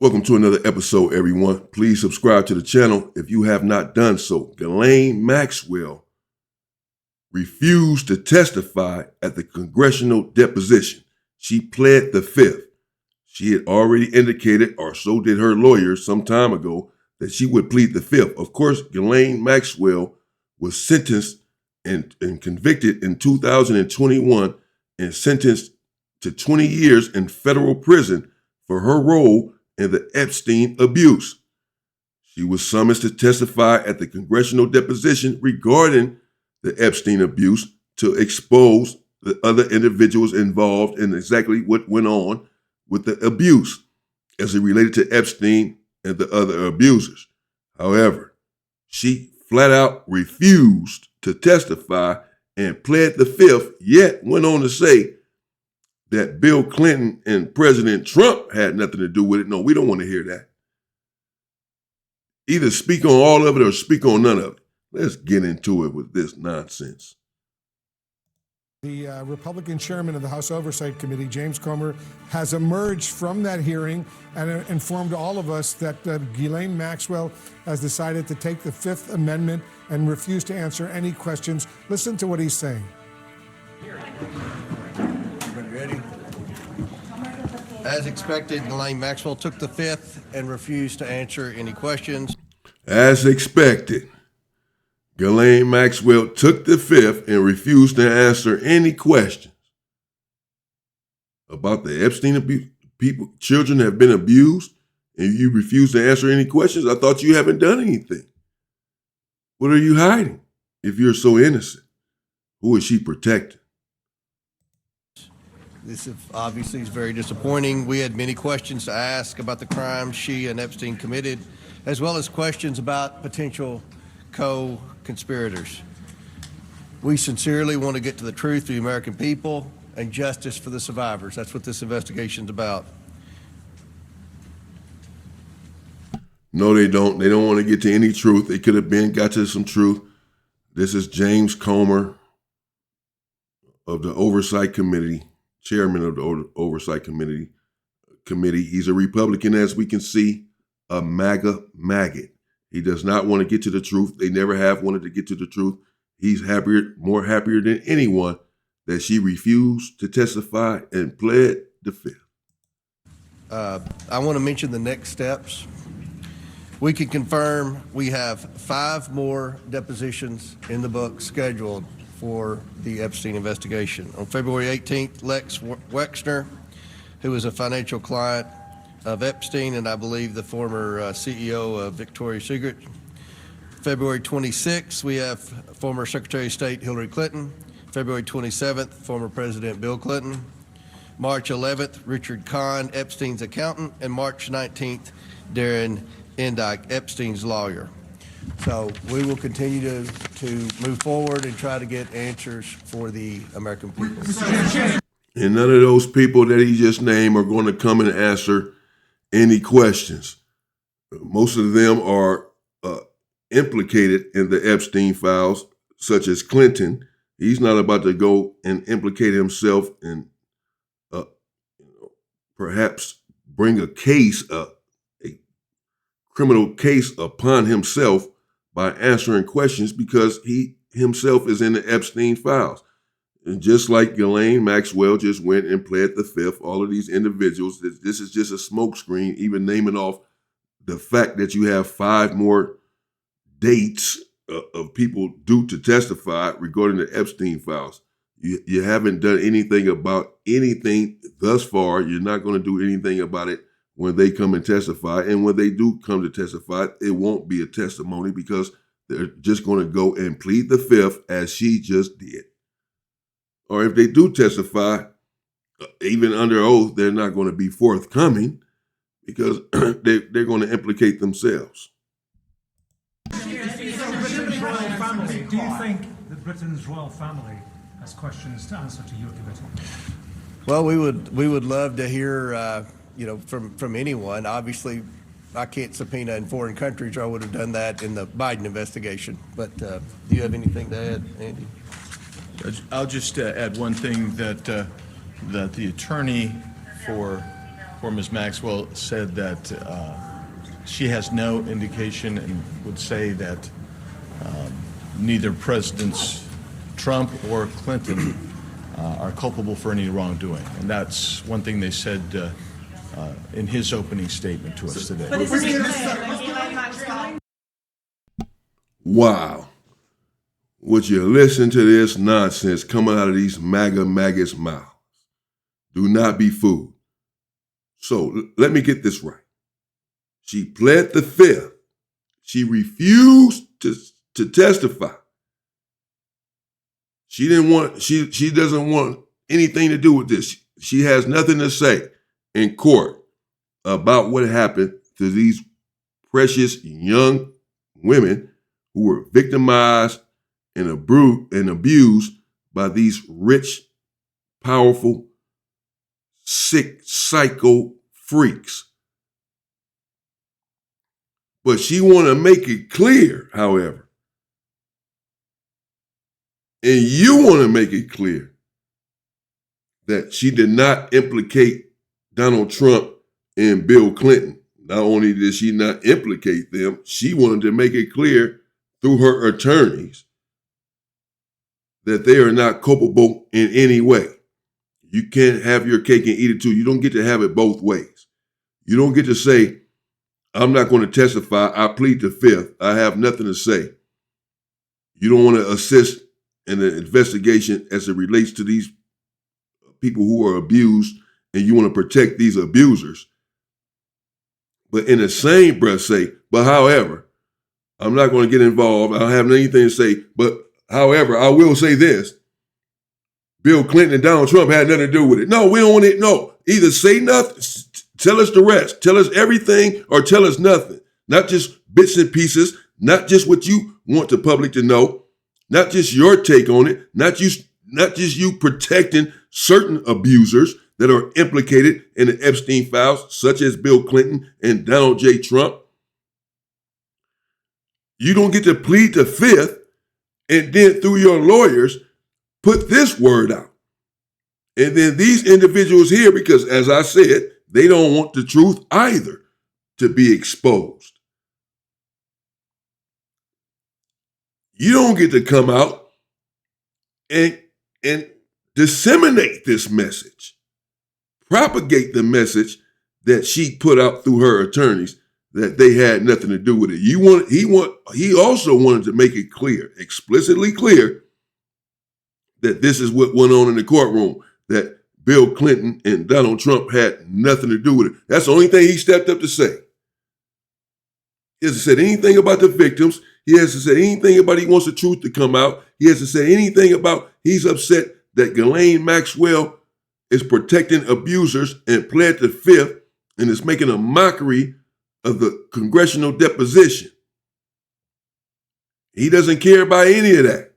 Welcome to another episode, everyone. Please subscribe to the channel if you have not done so. Ghislaine Maxwell refused to testify at the congressional deposition. She pled the fifth. She had already indicated, or so did her lawyer some time ago, that she would plead the fifth. Of course, Ghislaine Maxwell was sentenced and convicted in 2021 and sentenced to 20 years in federal prison for her role in the Epstein abuse. She was summoned to testify at the congressional deposition regarding the Epstein abuse to expose the other individuals involved in exactly what went on with the abuse as it related to Epstein and the other abusers. However, she flat out refused to testify and pled the fifth, yet went on to say that Bill Clinton and President Trump had nothing to do with it. No, we don't want to hear that. Either speak on all of it or speak on none of it. Let's get into it with this nonsense. The Republican chairman of the House Oversight Committee, James Comer, has emerged from that hearing and informed all of us that Ghislaine Maxwell has decided to take the Fifth Amendment and refuse to answer any questions. Listen to what he's saying. Ready? As expected, Ghislaine Maxwell took the fifth and refused to answer any questions. As expected, Ghislaine Maxwell took the fifth and refused to answer any questions about the Epstein abuse. Children have been abused, and you refuse to answer any questions. I thought you haven't done anything. What are you hiding if you're so innocent? Who is she protecting? This obviously is very disappointing. We had many questions to ask about the crimes she and Epstein committed, as well as questions about potential co-conspirators. We sincerely want to get to the truth for the American people and justice for the survivors. That's what this investigation is about. No, they don't. They don't want to get to any truth. They could have got to some truth. This is James Comer of the Oversight Committee, chairman of the Oversight Committee. He's a Republican, as we can see, a MAGA maggot. He does not want to get to the truth. They never have wanted to get to the truth. He's more happier than anyone that she refused to testify and pled the fifth. I want to mention the next steps. We can confirm we have 5 more depositions in the book scheduled for the Epstein investigation. On February 18th, Lex Wexner, who is a financial client of Epstein and I believe the former CEO of Victoria's Secret. February 26th, we have former Secretary of State Hillary Clinton. February 27th, former President Bill Clinton. March 11th, Richard Kahn, Epstein's accountant. And March 19th, Darren Endike, Epstein's lawyer. So we will continue to move forward and try to get answers for the American people. And none of those people that he just named are going to come and answer any questions. Most of them are implicated in the Epstein files, such as Clinton. He's not about to go and implicate himself and perhaps bring a criminal case upon himself by answering questions, because he himself is in the Epstein files. And just like Ghislaine Maxwell just went and pled the fifth, all of these individuals, this is just a smokescreen, even naming off the fact that you have 5 more dates of people due to testify regarding the Epstein files. You haven't done anything about anything thus far. You're not going to do anything about it when they come and testify. And when they do come to testify, it won't be a testimony, because they're just going to go and plead the fifth as she just did. Or if they do testify, even under oath, they're not going to be forthcoming, because they're going to implicate themselves. Do you think that Britain's royal family has questions to answer to your committee? Well, we would love to hear, from anyone. Obviously, I can't subpoena in foreign countries, or I would have done that in the Biden investigation. But do you have anything to add, Andy? I'll just add one thing, that the attorney for for Ms. Maxwell said that she has no indication and would say that neither Presidents Trump or Clinton are culpable for any wrongdoing. And that's one thing they said in his opening statement to us today. But is this Ghislaine Maxwell? Wow. Would you listen to this nonsense coming out of these maggots' mouths? Do not be fooled. So let me get this right. She pled the fifth. She refused to testify. She doesn't want anything to do with this. She has nothing to say in court about what happened to these precious young women who were victimized and abused by these rich, powerful, sick, psycho freaks. But she want to make it clear, however, and you want to make it clear that she did not implicate Donald Trump and Bill Clinton. Not only did she not implicate them, she wanted to make it clear through her attorneys that they are not culpable in any way. You can't have your cake and eat it too. You don't get to have it both ways. You don't get to say, I'm not going to testify. I plead the fifth. I have nothing to say. You don't want to assist in the investigation as it relates to these people who are abused, and you want to protect these abusers. But in the same breath say, but however, I'm not going to get involved. I don't have anything to say. But however, I will say this. Bill Clinton and Donald Trump had nothing to do with it. No, we don't want it. No, either say nothing, tell us the rest. Tell us everything or tell us nothing. Not just bits and pieces, not just what you want the public to know, not just your take on it, not just you protecting certain abusers that are implicated in the Epstein files, such as Bill Clinton and Donald J. Trump. You don't get to plead the fifth and then through your lawyers put this word out. And then these individuals here, because as I said, they don't want the truth either to be exposed. You don't get to come out and disseminate this message, propagate the message that she put out through her attorneys that they had nothing to do with it. He also wanted to make it clear, explicitly clear, that this is what went on in the courtroom, that Bill Clinton and Donald Trump had nothing to do with it. That's the only thing he stepped up to say. He hasn't said anything about the victims. He hasn't said anything about he wants the truth to come out. He hasn't said anything about he's upset that Ghislaine Maxwell is protecting abusers and pled the fifth and is making a mockery of the congressional deposition. He doesn't care about any of that.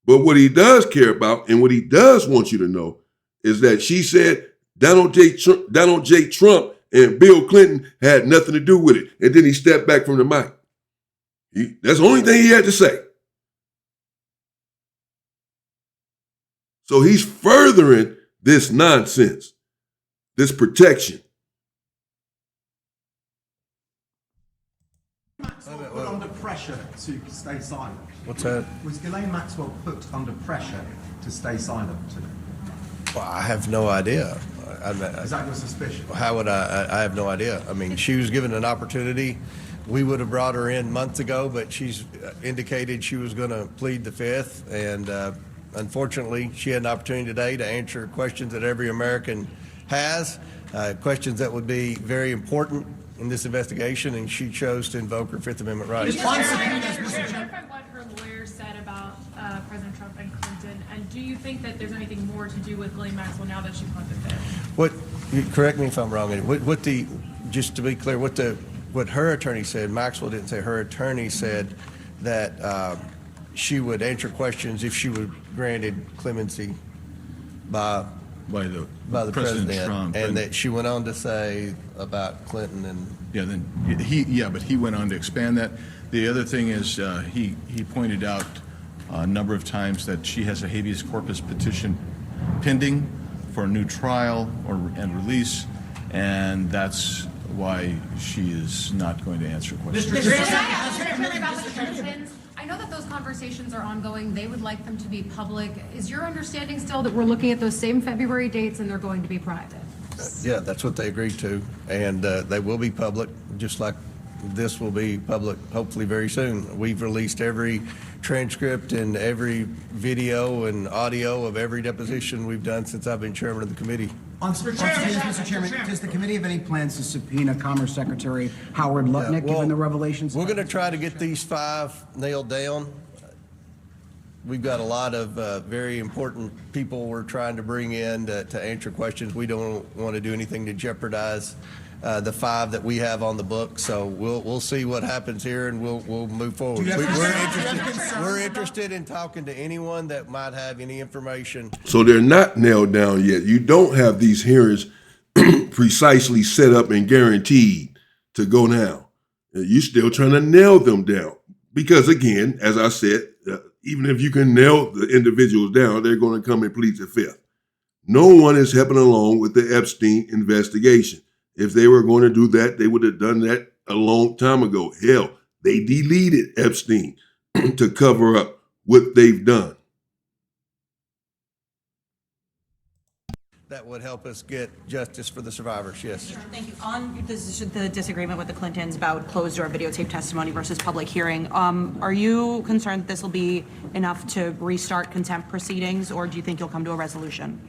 But what he does care about and what he does want you to know is that she said Donald J. Trump and Bill Clinton had nothing to do with it. And then he stepped back from the mic. That's the only thing he had to say. So he's furthering this nonsense, this protection. Maxwell put under pressure to stay silent. What's that? Was Ghislaine Maxwell put under pressure to stay silent today? Well, I have no idea. Is that your suspicion? How would I have no idea. I mean, she was given an opportunity. We would have brought her in months ago, but she's indicated she was going to plead the fifth. And unfortunately, she had an opportunity today to answer questions that every American has, questions that would be very important in this investigation, and she chose to invoke her Fifth Amendment rights. From what her lawyer said about President Trump and Clinton, and do you think that there's anything more to do with Ghislaine Maxwell now that she pled the fifth? Correct me if I'm wrong. Just to be clear, what her attorney said, Maxwell didn't say. Her attorney said that she would answer questions if she were granted clemency by the president, Trump, and that she went on to say about Clinton and but he went on to expand that. The other thing is he pointed out a number of times that she has a habeas corpus petition pending for a new trial and release, and that's why she is not going to answer questions. I know that those conversations are ongoing. They would like them to be public. Is your understanding still that we're looking at those same February dates and they're going to be private? Yeah, that's what they agreed to, and they will be public, just like this will be public hopefully very soon. We've released every transcript and every video and audio of every deposition we've done since I've been chairman of the committee. Mr. Chairman, does the committee have any plans to subpoena Commerce Secretary Howard Lutnick, given the revelations? We're going to try to get these 5 nailed down. We've got a lot of very important people we're trying to bring in to answer questions. We don't want to do anything to jeopardize the 5 that we have on the book. So we'll see what happens here, and we'll move forward. We're interested in talking to anyone that might have any information. So they're not nailed down yet. You don't have these hearings precisely set up and guaranteed to go down. You're still trying to nail them down. Because again, as I said, even if you can nail the individuals down, they're going to come and plead the fifth. No one is helping along with the Epstein investigation. If they were going to do that, they would have done that a long time ago. Hell, they deleted Epstein to cover up what they've done. That would help us get justice for the survivors, yes. Thank you. On the disagreement with the Clintons about closed-door videotape testimony versus public hearing, are you concerned that this will be enough to restart contempt proceedings, or do you think you'll come to a resolution?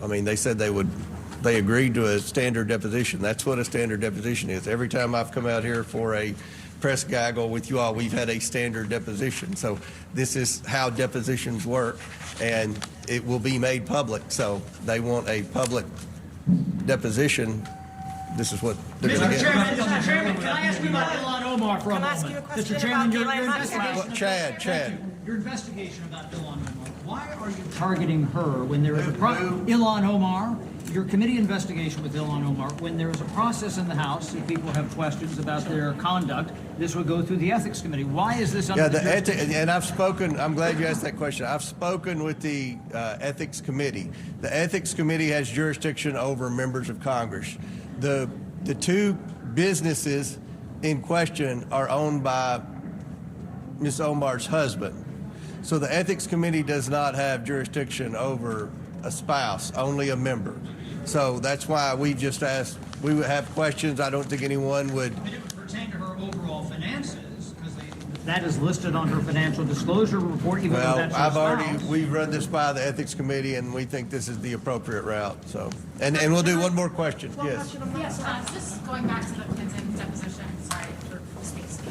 I mean, they said they agreed to a standard deposition. That's what a standard deposition is. Every time I've come out here for a press gaggle with you all, we've had a standard deposition. So this is how depositions work, and it will be made public. So they want a public deposition. This is what they're going to get. Mr. Chairman, can I ask you about Ilhan Omar for a moment? Can I ask you a question Mr. Chairman, your about investigation. Chad. Your investigation about Ilhan Omar. Why are you targeting her when there is a Ilhan Omar? Your committee investigation with Ilhan Omar, when there is a process in the House and people have questions about their conduct, this would go through the ethics committee. Why is this under and I've spoken, I'm glad you asked that question. I've spoken with the ethics committee. The ethics committee has jurisdiction over members of Congress. The 2 businesses in question are owned by Ms. Omar's husband. So the ethics committee does not have jurisdiction over a spouse, only a member. So that's why we just asked, we would have questions. I don't think anyone would. It would pertain to her overall finances, because that is listed on her financial disclosure report, even though that's her spouse. We've run this by the ethics committee, and we think this is the appropriate route. So, and we'll do one more question. Yes. Yes, just going back to the Clinton deposition, sorry for space.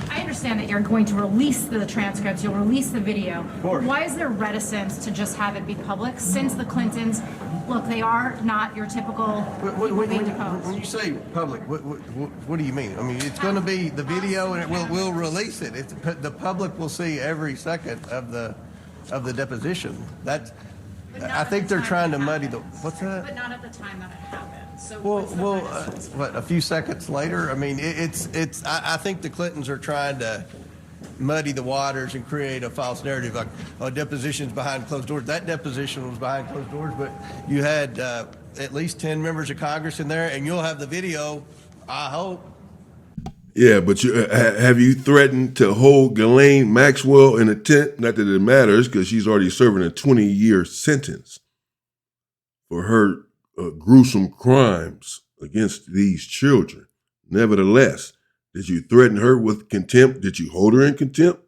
I understand that you're going to release the transcripts, you'll release the video. Of course. Why is there reticence to just have it be public since the Clintons, look, they are not your typical people being deposed? When you say public, what do you mean? I mean, it's going to be the video, and we'll release it. The public will see every second of the deposition. I think they're trying to muddy the. What's that? But not at the time that it happened. So what? A few seconds later? I mean, I think the Clintons are trying to muddy the waters and create a false narrative, like depositions behind closed doors. That deposition was behind closed doors, but you had at least 10 members of Congress in there, and you'll have the video, I hope. Yeah, but have you threatened to hold Ghislaine Maxwell in a tent? Not that it matters, because she's already serving a 20-year sentence for her gruesome crimes against these children. Nevertheless, did you threaten her with contempt? Did you hold her in contempt?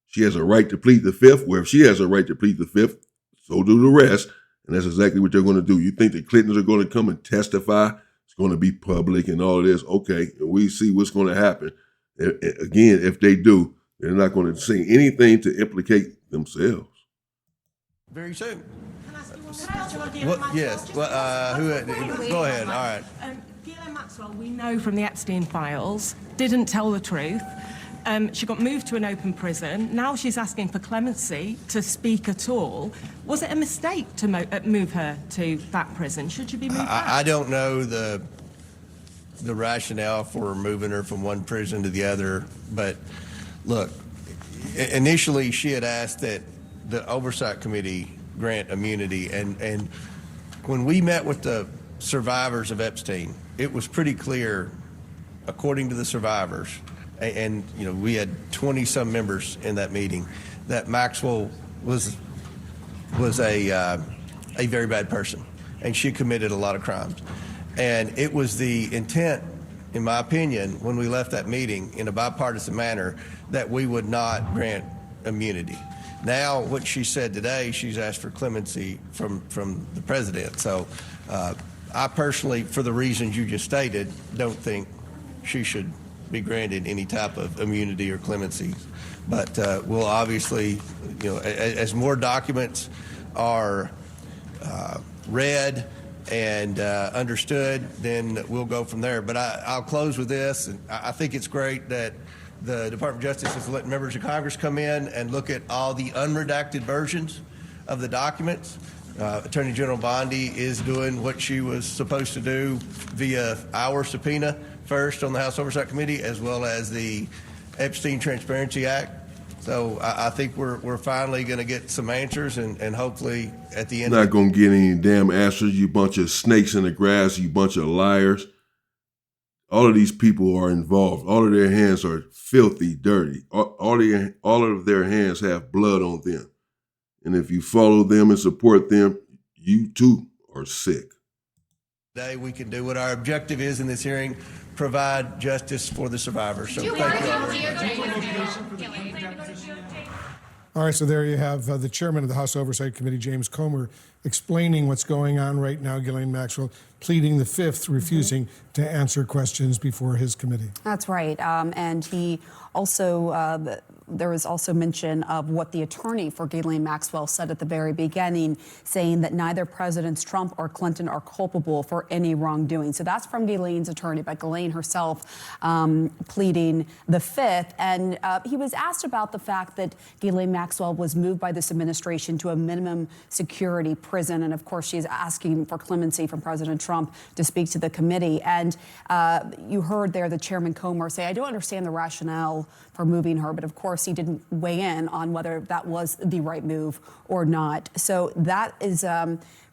She has a right to plead the fifth. Well, if she has a right to plead the fifth, so do the rest. And that's exactly what they're going to do. You think the Clintons are going to come and testify? It's going to be public and all of this. Okay, we see what's going to happen. Again, if they do, they're not going to say anything to implicate themselves. Very soon. Can I ask you one? Yes. Go ahead. All right. Ghislaine Maxwell, we know from the Epstein files, didn't tell the truth. She got moved to an open prison. Now she's asking for clemency to speak at all. Was it a mistake to move her to that prison? Should she be moved back? I don't know the rationale for moving her from one prison to the other, but look, initially she had asked that the Oversight Committee grant immunity, and when we met with the survivors of Epstein, it was pretty clear, according to the survivors, and you know, we had 20-some members in that meeting, that Maxwell was a very bad person, and she committed a lot of crimes. And it was the intent, in my opinion, when we left that meeting in a bipartisan manner, that we would not grant immunity. Now, what she said today, she's asked for clemency from the president. So I personally, for the reasons you just stated, don't think she should be granted any type of immunity or clemency. But we'll obviously, you know, as more documents are read and understood, then we'll go from there. But I'll close with this. And I think it's great that the Department of Justice has let members of Congress come in and look at all the unredacted versions of the documents. Attorney General Bondi is doing what she was supposed to do via our subpoena first on the House Oversight Committee, as well as the Epstein Transparency Act. So I think we're finally going to get some answers, and hopefully at the end. Not going to get any damn answers, you bunch of snakes in the grass, you bunch of liars. All of these people are involved. All of their hands are filthy, dirty. All of their hands have blood on them. And if you follow them and support them, you too are sick. Today we can do what our objective is in this hearing, provide justice for the survivors. So thank you. All right, so there you have the chairman of the House Oversight Committee, James Comer, explaining what's going on right now. Ghislaine Maxwell pleading the fifth, refusing to answer questions before his committee. That's right. And he also, there was also mention of what the attorney for Ghislaine Maxwell said at the very beginning, saying that neither Presidents Trump or Clinton are culpable for any wrongdoing. So that's from Ghislaine's attorney, but Ghislaine herself pleading the fifth. And he was asked about the fact that Ghislaine Maxwell was moved by this administration to a minimum security prison. And of course, she's asking for clemency from President Trump to speak to the committee. And you heard there the Chairman Comer say, I don't understand the rationale for moving her, but of course he didn't weigh in on whether that was the right move or not. So that is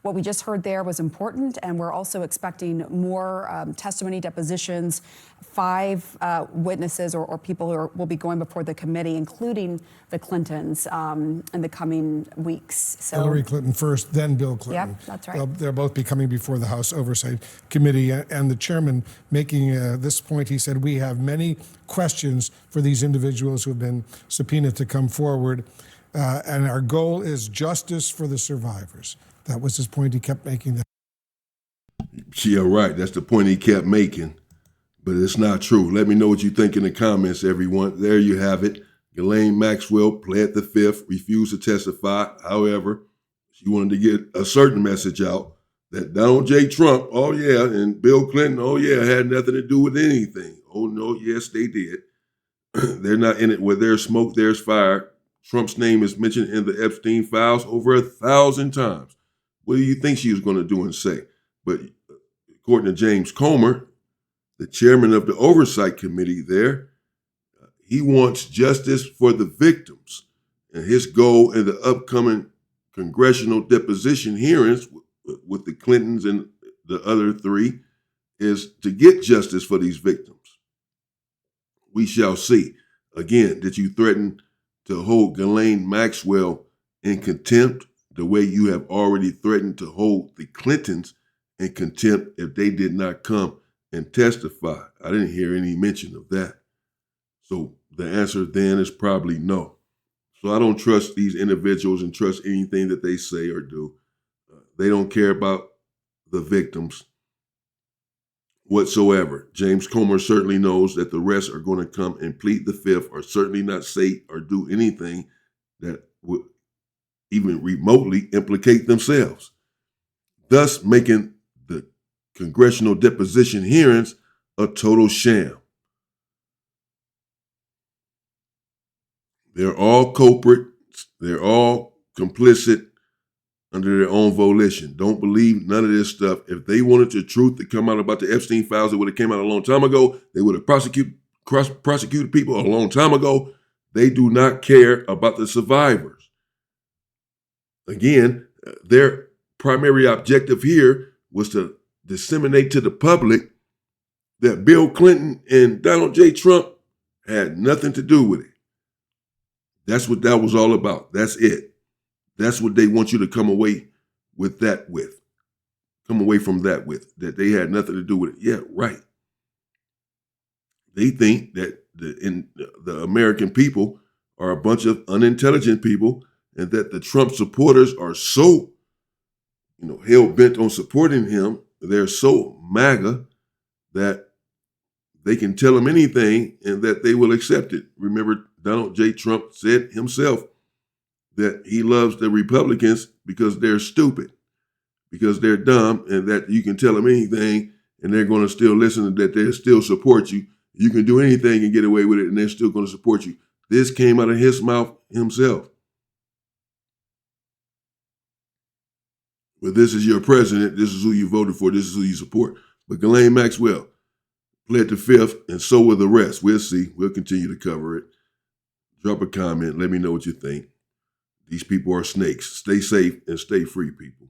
what we just heard there was important, and we're also expecting more testimony, depositions, 5 witnesses or people who will be going before the committee, including the Clintons in the coming weeks. So Hillary Clinton first, then Bill Clinton. Yep, that's right. They'll both be coming before the House Oversight Committee. And the chairman making this point, he said, we have many questions for these individuals who have been subpoenaed to come forward. And our goal is justice for the survivors. That was his point. He kept making that. Yeah, right. That's the point he kept making. But it's not true. Let me know what you think in the comments, everyone. There you have it. Ghislaine Maxwell pled the fifth, refused to testify. However, she wanted to get a certain message out that Donald J. Trump, oh yeah, and Bill Clinton, oh yeah, had nothing to do with anything. Oh no, yes, they did. They're not in it. Where there's smoke, there's fire. Trump's name is mentioned in the Epstein files over 1,000 times. What do you think she was going to do and say? But according to James Comer, the chairman of the Oversight Committee there, he wants justice for the victims. And his goal in the upcoming congressional deposition hearings with the Clintons and the other 3 is to get justice for these victims. We shall see. Again, did you threaten to hold Ghislaine Maxwell in contempt the way you have already threatened to hold the Clintons in contempt if they did not come and testify? I didn't hear any mention of that. So the answer then is probably no. So I don't trust these individuals and trust anything that they say or do. They don't care about the victims whatsoever. James Comer certainly knows that the rest are going to come and plead the fifth, or certainly not say or do anything that would even remotely implicate themselves, thus making the congressional deposition hearings a total sham. They're all culprits. They're all complicit under their own volition. Don't believe none of this stuff. If they wanted the truth to come out about the Epstein files, it would have came out a long time ago. They would have prosecuted people a long time ago. They do not care about the survivors. Again, their primary objective here was to disseminate to the public that Bill Clinton and Donald J. Trump had nothing to do with it. That's what that was all about. That's it. That's what they want you to come away with that with. Come away from that with, that they had nothing to do with it. Yeah, right. They think that the American people are a bunch of unintelligent people, and that the Trump supporters are so, hell-bent on supporting him. They're so MAGA that they can tell them anything and that they will accept it. Remember, Donald J. Trump said himself that he loves the Republicans because they're stupid, because they're dumb, and that you can tell them anything and they're going to still listen, and that they'll still support you. You can do anything and get away with it, and they're still going to support you. This came out of his mouth himself. But this is your president. This is who you voted for. This is who you support. But Ghislaine Maxwell pled the fifth, and so will the rest. We'll see. We'll continue to cover it. Drop a comment. Let me know what you think. These people are snakes. Stay safe and stay free, people.